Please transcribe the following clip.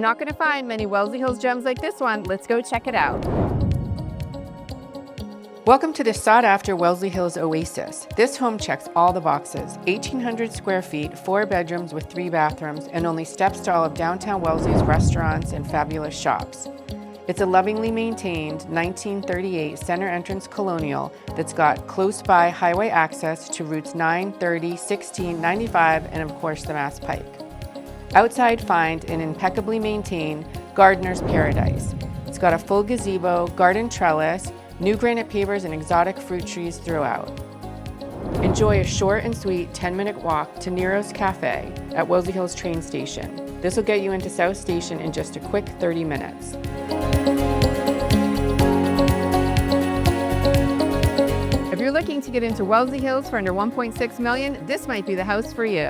not going to find many Wellesley Hills gems like this one. Let's go check it out. Welcome to the sought-after Wellesley Hills oasis. This home checks all the boxes. 1,800 square feet, 4 bedrooms with 3 bathrooms, and only steps to all of downtown Wellesley's restaurants and fabulous shops. It's a lovingly maintained 1938 center entrance Colonial that's got close-by highway access to routes 9, 30, 16, 95, and of course the Mass Pike. Outside, find an impeccably maintained gardener's paradise. It's got a full gazebo, garden trellis, new granite pavers, and exotic fruit trees throughout. Enjoy a short and sweet 10-minute walk to Nero's Cafe at Wellesley Hills train station. This will get you into South Station in just a quick 30 minutes. If you're looking to get into Wellesley Hills for under $1.6 million, this might be the house for you.